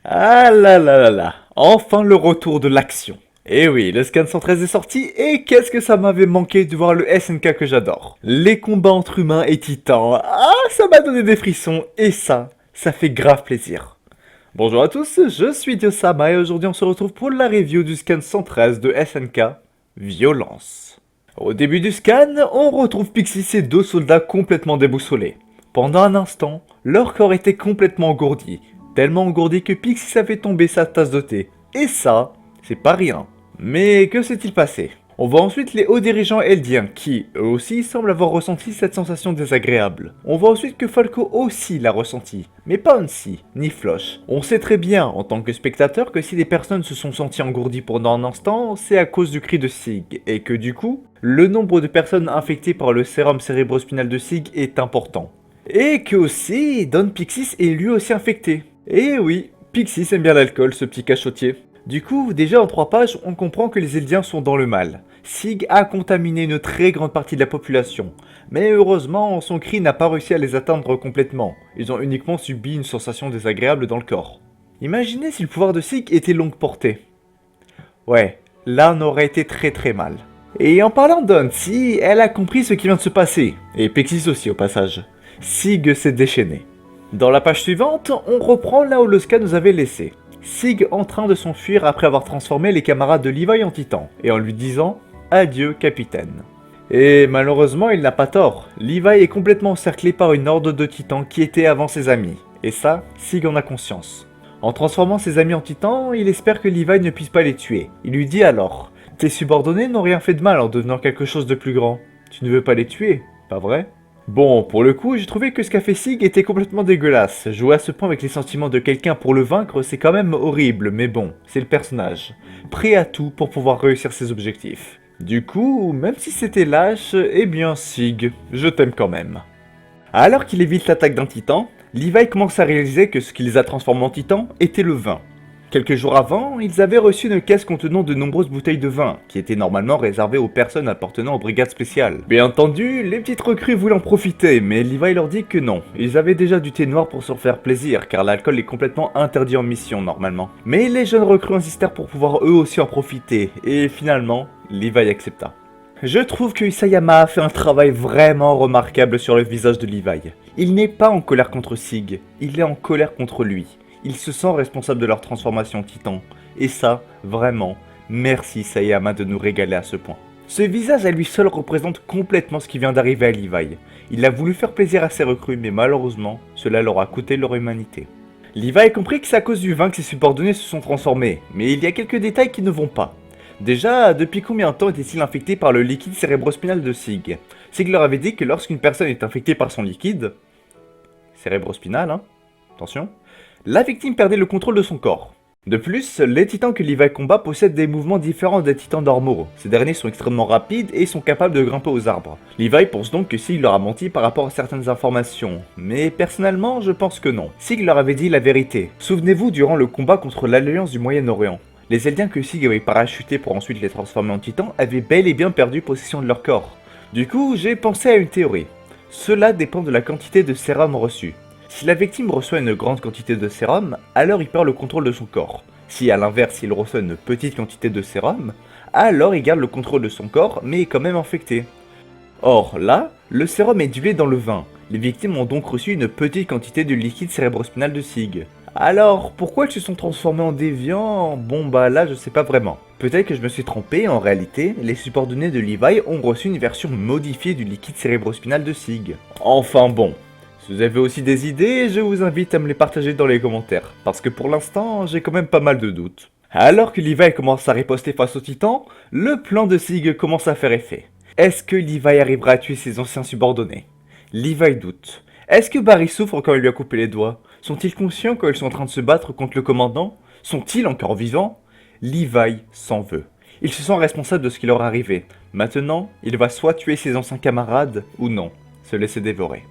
Ah là là là là, enfin le retour de l'action. Et oui, le scan 113 est sorti et qu'est-ce que ça m'avait manqué de voir le SNK que j'adore. Les combats entre humains et titans, ah ça m'a donné des frissons et ça fait grave plaisir. Bonjour à tous, je suis Diosama et aujourd'hui on se retrouve pour la review du scan 113 de SNK, Violence. Au début du scan, on retrouve Pixis et deux soldats complètement déboussolés. Pendant un instant, leur corps était complètement engourdi, tellement engourdi que Pixis avait tombé sa tasse de thé. Et ça, c'est pas rien. Mais que s'est-il passé? On voit ensuite les hauts dirigeants eldiens qui, eux aussi, semblent avoir ressenti cette sensation désagréable. On voit ensuite que Falco aussi l'a ressenti, mais pas Hansi, ni Floch. On sait très bien, en tant que spectateur, que si des personnes se sont senties engourdies pendant un instant, c'est à cause du cri de Sig, et que du coup, le nombre de personnes infectées par le sérum cérébrospinal de Sig est important. Et que aussi, Don Pixis est lui aussi infecté. Et oui, Pixis aime bien l'alcool, ce petit cachotier. Du coup, déjà en 3 pages, on comprend que les Eldiens sont dans le mal. Sig a contaminé une très grande partie de la population, mais heureusement, son cri n'a pas réussi à les atteindre complètement. Ils ont uniquement subi une sensation désagréable dans le corps. Imaginez si le pouvoir de Sig était longue portée. Ouais, là on aurait été très mal. Et en parlant d'Hansi, elle a compris ce qui vient de se passer, et Pixis aussi au passage. Sig s'est déchaîné. Dans la page suivante, on reprend là où le scan nous avait laissé. Sig en train de s'enfuir après avoir transformé les camarades de Levi en titan, et en lui disant « Adieu, capitaine ». Et malheureusement, il n'a pas tort. Levi est complètement encerclé par une horde de titans qui étaient avant ses amis, et ça, Sig en a conscience. En transformant ses amis en titans, il espère que Levi ne puisse pas les tuer. Il lui dit alors « Tes subordonnés n'ont rien fait de mal en devenant quelque chose de plus grand. Tu ne veux pas les tuer, pas vrai ?» Bon, pour le coup, j'ai trouvé que ce qu'a fait Sig était complètement dégueulasse. Jouer à ce point avec les sentiments de quelqu'un pour le vaincre, c'est quand même horrible, mais bon, c'est le personnage. Prêt à tout pour pouvoir réussir ses objectifs. Du coup, même si c'était lâche, eh bien Sig, je t'aime quand même. Alors qu'il évite l'attaque d'un titan, Levi commence à réaliser que ce qui les a transformés en titans était le vin. Quelques jours avant, ils avaient reçu une caisse contenant de nombreuses bouteilles de vin, qui étaient normalement réservées aux personnes appartenant aux brigades spéciales. Bien entendu, les petites recrues voulaient en profiter, mais Levi leur dit que non. Ils avaient déjà du thé noir pour se faire plaisir, car l'alcool est complètement interdit en mission normalement. Mais les jeunes recrues insistèrent pour pouvoir eux aussi en profiter, et finalement, Levi accepta. Je trouve que Isayama a fait un travail vraiment remarquable sur le visage de Levi. Il n'est pas en colère contre Sig, il est en colère contre lui. Il se sent responsable de leur transformation en titan. Et ça, vraiment, merci Isayama de nous régaler à ce point. Ce visage à lui seul représente complètement ce qui vient d'arriver à Levi. Il a voulu faire plaisir à ses recrues, mais malheureusement, cela leur a coûté leur humanité. Levi a compris que c'est à cause du vin que ses subordonnés se sont transformés, mais il y a quelques détails qui ne vont pas. Déjà, depuis combien de temps était-il infecté par le liquide cérébrospinal de Sig? Sig leur avait dit que lorsqu'une personne est infectée par son liquide... cérébrospinal, hein? Attention. La victime perdait le contrôle de son corps. De plus, les titans que Levi combat possèdent des mouvements différents des titans normaux. Ces derniers sont extrêmement rapides et sont capables de grimper aux arbres. Levi pense donc que Sig leur a menti par rapport à certaines informations, mais personnellement, je pense que non. Sig leur avait dit la vérité. Souvenez-vous durant le combat contre l'Alliance du Moyen-Orient. Les Eldiens que Sig avait parachutés pour ensuite les transformer en titans avaient bel et bien perdu possession de leur corps. Du coup, j'ai pensé à une théorie. Cela dépend de la quantité de sérum reçu. Si la victime reçoit une grande quantité de sérum, alors il perd le contrôle de son corps. Si à l'inverse il reçoit une petite quantité de sérum, alors il garde le contrôle de son corps mais est quand même infecté. Or là, le sérum est dilué dans le vin. Les victimes ont donc reçu une petite quantité de liquide cérébrospinal de Sig. Alors, pourquoi ils se sont transformés en déviants? Bon bah là je sais pas vraiment. Peut-être que je me suis trompé, en réalité, les subordonnés de Levi ont reçu une version modifiée du liquide cérébrospinal de Sig. Enfin bon. Si vous avez aussi des idées, je vous invite à me les partager dans les commentaires, parce que pour l'instant, j'ai quand même pas mal de doutes. Alors que Levi commence à riposter face aux titans, le plan de Sig commence à faire effet. Est-ce que Levi arrivera à tuer ses anciens subordonnés? Levi doute. Est-ce que Barry souffre quand il lui a coupé les doigts? Sont-ils conscients quand ils sont en train de se battre contre le commandant? Sont-ils encore vivants? Levi s'en veut. Il se sent responsable de ce qui leur est arrivé. Maintenant, il va soit tuer ses anciens camarades, ou non, se laisser dévorer.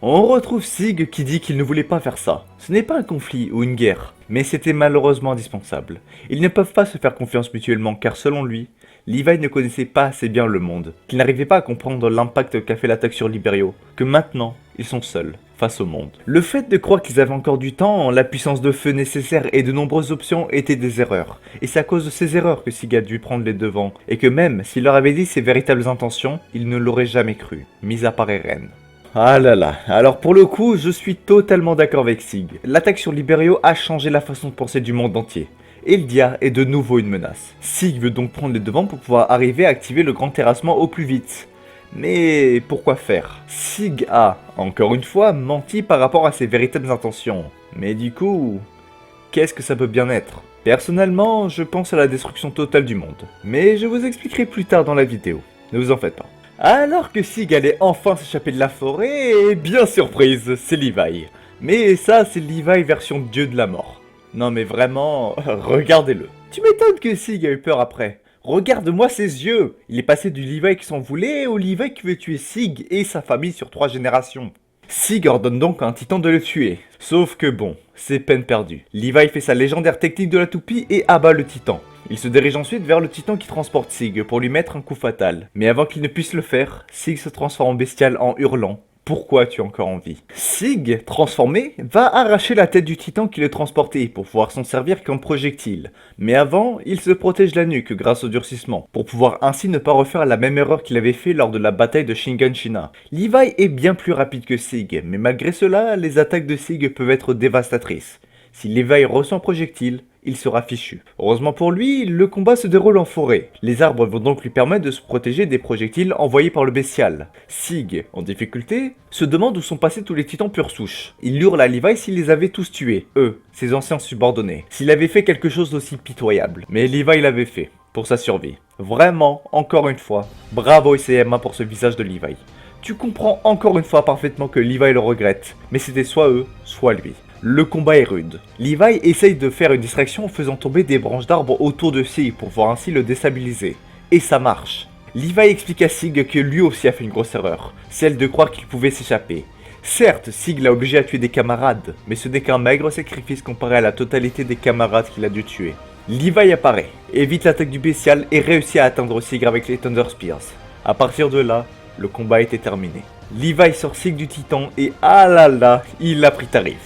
On retrouve Sig qui dit qu'il ne voulait pas faire ça. Ce n'est pas un conflit ou une guerre, mais c'était malheureusement indispensable. Ils ne peuvent pas se faire confiance mutuellement car selon lui, Levi ne connaissait pas assez bien le monde, qu'il n'arrivait pas à comprendre l'impact qu'a fait l'attaque sur Liberio, que maintenant, ils sont seuls, face au monde. Le fait de croire qu'ils avaient encore du temps, la puissance de feu nécessaire et de nombreuses options étaient des erreurs. Et c'est à cause de ces erreurs que Sig a dû prendre les devants, et que même s'il leur avait dit ses véritables intentions, ils ne l'auraient jamais cru, mis à part Eren. Ah là là, alors pour le coup, je suis totalement d'accord avec Sig. L'attaque sur Liberio a changé la façon de penser du monde entier. Eldia est de nouveau une menace. Sig veut donc prendre les devants pour pouvoir arriver à activer le grand terrassement au plus vite. Mais pourquoi faire? Sig a, encore une fois, menti par rapport à ses véritables intentions. Mais du coup, qu'est-ce que ça peut bien être? Personnellement, je pense à la destruction totale du monde. Mais je vous expliquerai plus tard dans la vidéo. Ne vous en faites pas. Alors que Sig allait enfin s'échapper de la forêt, et bien surprise, c'est Levi. Mais ça, c'est Levi version dieu de la mort. Non mais vraiment, regardez-le. Tu m'étonnes que Sig a eu peur après. Regarde-moi ses yeux. Il est passé du Levi qui s'en voulait au Levi qui veut tuer Sig et sa famille sur 3 générations. Sig ordonne donc à un titan de le tuer. Sauf que bon, c'est peine perdue. Levi fait sa légendaire technique de la toupie et abat le titan. Il se dirige ensuite vers le titan qui transporte Sig pour lui mettre un coup fatal. Mais avant qu'il ne puisse le faire, Sig se transforme en bestial en hurlant. Pourquoi tu as encore envie? Sig, transformé, va arracher la tête du titan qui le transportait pour pouvoir s'en servir comme projectile. Mais avant, il se protège la nuque grâce au durcissement, pour pouvoir ainsi ne pas refaire la même erreur qu'il avait fait lors de la bataille de Shiganshina. Levi est bien plus rapide que Sig, mais malgré cela, les attaques de Sig peuvent être dévastatrices. Si Levi reçoit un projectile, il sera fichu. Heureusement pour lui, le combat se déroule en forêt. Les arbres vont donc lui permettre de se protéger des projectiles envoyés par le bestial. Sig, en difficulté, se demande où sont passés tous les titans pure souche. Il hurle à Levi s'il les avait tous tués, eux, ses anciens subordonnés, s'il avait fait quelque chose d'aussi pitoyable. Mais Levi l'avait fait, pour sa survie. Vraiment, encore une fois, bravo ICMA pour ce visage de Levi. Tu comprends encore une fois parfaitement que Levi le regrette, mais c'était soit eux, soit lui. Le combat est rude. Levi essaye de faire une distraction en faisant tomber des branches d'arbres autour de Sig pour pouvoir ainsi le déstabiliser. Et ça marche. Levi explique à Sig que lui aussi a fait une grosse erreur, celle de croire qu'il pouvait s'échapper. Certes, Sig l'a obligé à tuer des camarades, mais ce n'est qu'un maigre sacrifice comparé à la totalité des camarades qu'il a dû tuer. Levi apparaît, évite l'attaque du bestial et réussit à atteindre Sig avec les Thunder Spears. À partir de là, le combat était terminé. Levi sort Sig du titan et ah là là, il a pris tarif.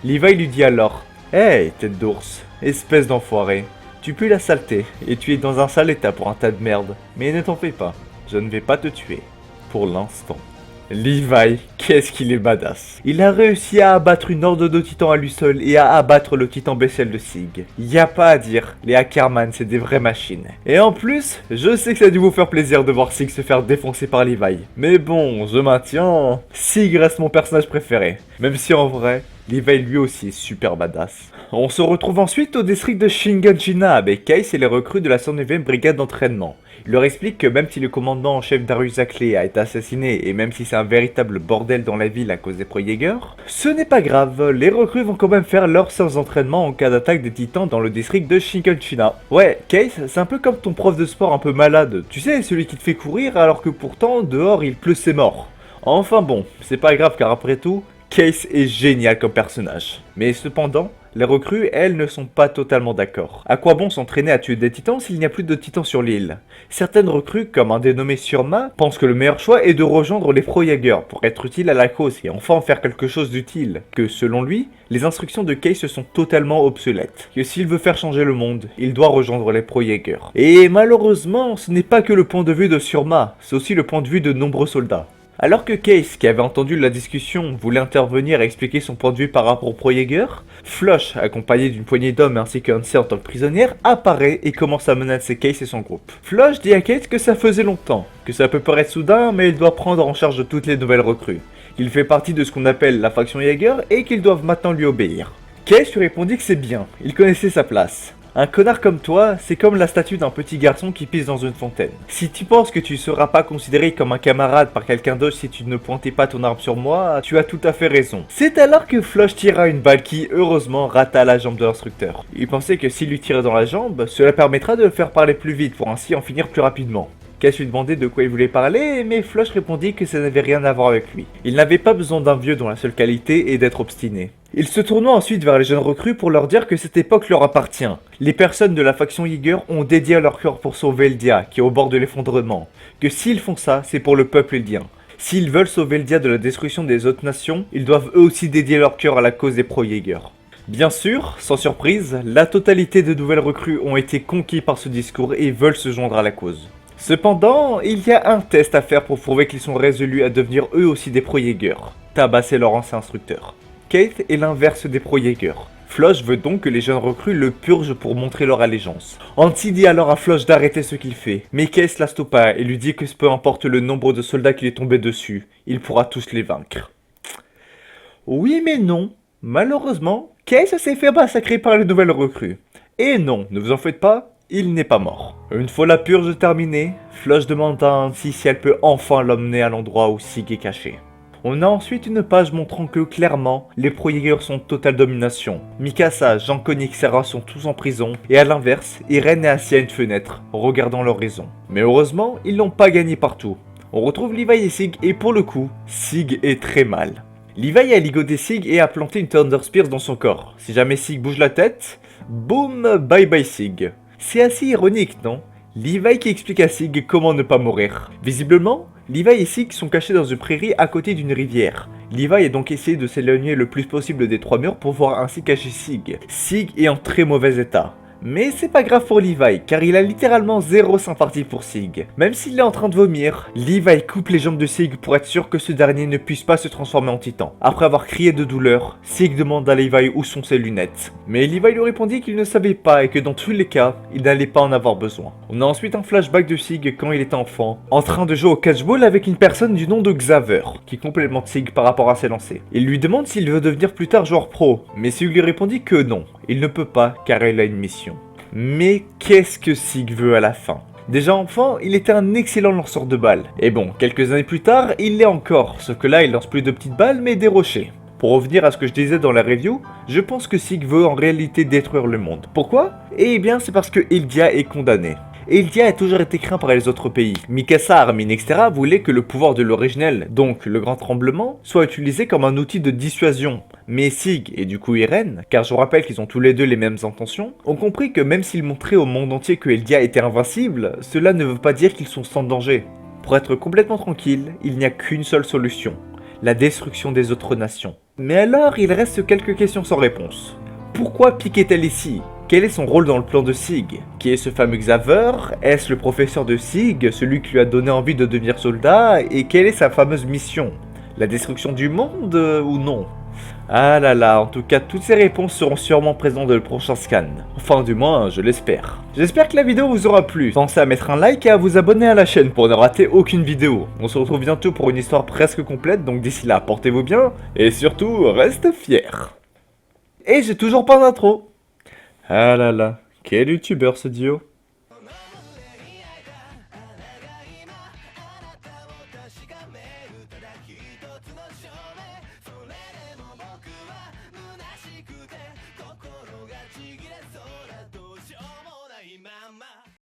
Levi lui dit alors « Hey, tête d'ours, espèce d'enfoiré, tu pues la saleté, et tu es dans un sale état pour un tas de merde, mais ne t'en fais pas, je ne vais pas te tuer, pour l'instant. » Levi, qu'est-ce qu'il est badass. Il a réussi à abattre une horde de titans à lui seul et à abattre le titan bestial de Sig. Y a pas à dire, les Ackerman c'est des vraies machines. Et en plus, je sais que ça a dû vous faire plaisir de voir Sig se faire défoncer par Levi. Mais bon, je maintiens, Sig reste mon personnage préféré. Même si en vrai, Levi lui aussi est super badass. On se retrouve ensuite au district de Shiganshina avec Case et les recrues de la 109e brigade d'entraînement. Il leur explique que même si le commandant en chef Darius Ackley a été assassiné et même si c'est un véritable bordel dans la ville à cause des Pro-Jaeger, ce n'est pas grave, les recrues vont quand même faire leur séance d'entraînement en cas d'attaque des titans dans le district de Shiganshina. Ouais, Case, c'est un peu comme ton prof de sport un peu malade, tu sais, celui qui te fait courir alors que pourtant dehors il pleut c'est mort. Enfin bon, c'est pas grave car après tout, Case est génial comme personnage. Mais cependant, les recrues, elles, ne sont pas totalement d'accord. À quoi bon s'entraîner à tuer des titans s'il n'y a plus de titans sur l'île? Certaines recrues, comme un dénommé Surma, pensent que le meilleur choix est de rejoindre les Pro-Jaeger pour être utile à la cause et enfin faire quelque chose d'utile. Que selon lui, les instructions de Case sont totalement obsolètes. Que s'il veut faire changer le monde, il doit rejoindre les Pro-Jaeger. Et malheureusement, ce n'est pas que le point de vue de Surma, c'est aussi le point de vue de nombreux soldats. Alors que Case, qui avait entendu la discussion, voulait intervenir et expliquer son point de vue par rapport au Pro-Jaeger, Flush, accompagné d'une poignée d'hommes ainsi qu'Hanser en tant que prisonnière, apparaît et commence à menacer Case et son groupe. Flush dit à Case que ça faisait longtemps, que ça peut paraître soudain, mais il doit prendre en charge toutes les nouvelles recrues, qu'il fait partie de ce qu'on appelle la faction Jaeger et qu'ils doivent maintenant lui obéir. Case lui répondit que c'est bien, il connaissait sa place. Un connard comme toi, c'est comme la statue d'un petit garçon qui pisse dans une fontaine. Si tu penses que tu seras pas considéré comme un camarade par quelqu'un d'autre si tu ne pointais pas ton arme sur moi, tu as tout à fait raison. C'est alors que Flush tira une balle qui, heureusement, rata la jambe de l'instructeur. Il pensait que s'il lui tirait dans la jambe, cela permettra de le faire parler plus vite pour ainsi en finir plus rapidement. Case lui demandait de quoi il voulait parler, mais Flush répondit que ça n'avait rien à voir avec lui. Il n'avait pas besoin d'un vieux dont la seule qualité est d'être obstiné. Il se tourna ensuite vers les jeunes recrues pour leur dire que cette époque leur appartient. Les personnes de la faction Jaeger ont dédié leur cœur pour sauver Eldia, qui est au bord de l'effondrement. Que s'ils font ça, c'est pour le peuple eldien. S'ils veulent sauver Eldia de la destruction des autres nations, ils doivent eux aussi dédier leur cœur à la cause des pro-Jaeger. Bien sûr, sans surprise, la totalité de nouvelles recrues ont été conquis par ce discours et veulent se joindre à la cause. Cependant, il y a un test à faire pour prouver qu'ils sont résolus à devenir eux aussi des pro-Jaeger. Tabasser leur ancien instructeur. Kate est l'inverse des pro-Jaeger. Floch veut donc que les jeunes recrues le purgent pour montrer leur allégeance. Anti dit alors à Floch d'arrêter ce qu'il fait, mais Case la stoppe pas et lui dit que peu importe le nombre de soldats qui est tombé dessus, il pourra tous les vaincre. Oui mais non. Malheureusement, Case s'est fait massacrer par les nouvelles recrues. Et non, ne vous en faites pas, il n'est pas mort. Une fois la purge terminée, Floch demande à Anti si elle peut enfin l'emmener à l'endroit où Sig est caché. On a ensuite une page montrant que clairement, les pro-Jaeger sont en totale domination. Mikasa, Jean Konik et Sarah sont tous en prison, et à l'inverse, Irene est assis à une fenêtre, regardant l'horizon. Mais heureusement, ils n'ont pas gagné partout. On retrouve Levi et Sig, et pour le coup, Sig est très mal. Levi a ligoté Sig et a planté une Thunder Spears dans son corps. Si jamais Sig bouge la tête, boum, bye bye Sig. C'est assez ironique, non? Levi qui explique à Sig comment ne pas mourir. Visiblement, Levi et Sig sont cachés dans une prairie à côté d'une rivière. Levi a donc essayé de s'éloigner le plus possible des trois murs pour pouvoir ainsi cacher Sig. Sig est en très mauvais état. Mais c'est pas grave pour Levi, car il a littéralement zéro sympathie pour Sig. Même s'il est en train de vomir, Levi coupe les jambes de Sig pour être sûr que ce dernier ne puisse pas se transformer en titan. Après avoir crié de douleur, Sig demande à Levi où sont ses lunettes. Mais Levi lui répondit qu'il ne savait pas et que dans tous les cas, il n'allait pas en avoir besoin. On a ensuite un flashback de Sig quand il était enfant, en train de jouer au catchball avec une personne du nom de Xaver, qui complémente Sig par rapport à ses lancers. Il lui demande s'il veut devenir plus tard joueur pro, mais Sig lui répondit que non, il ne peut pas car il a une mission. Mais qu'est-ce que Sig veut à la fin? Déjà enfant, il était un excellent lanceur de balles. Et bon, quelques années plus tard, il l'est encore, sauf que là il lance plus de petites balles mais des rochers. Pour revenir à ce que je disais dans la review, je pense que Sig veut en réalité détruire le monde. Pourquoi? Eh bien c'est parce que Eldia est condamné. Eldia a toujours été craint par les autres pays. Mikasa, Armin, etc. voulaient que le pouvoir de l'originel, donc le grand tremblement, soit utilisé comme un outil de dissuasion. Mais Sig, et du coup Irene, car je vous rappelle qu'ils ont tous les deux les mêmes intentions, ont compris que même s'ils montraient au monde entier que Eldia était invincible, cela ne veut pas dire qu'ils sont sans danger. Pour être complètement tranquille, il n'y a qu'une seule solution, la destruction des autres nations. Mais alors, il reste quelques questions sans réponse. Pourquoi Pieck est-elle ici? Quel est son rôle dans le plan de Sig? Qui est ce fameux Xaver? Est-ce le professeur de Sig, celui qui lui a donné envie de devenir soldat? Et quelle est sa fameuse mission? La destruction du monde ou non? Ah là là, en tout cas, toutes ces réponses seront sûrement présentes dans le prochain scan. Enfin, du moins, je l'espère. J'espère que la vidéo vous aura plu. Pensez à mettre un like et à vous abonner à la chaîne pour ne rater aucune vidéo. On se retrouve bientôt pour une histoire presque complète, donc d'ici là, portez-vous bien, et surtout, restez fiers. Et j'ai toujours pas d'intro. Ah là là, quel youtubeur ce Dio.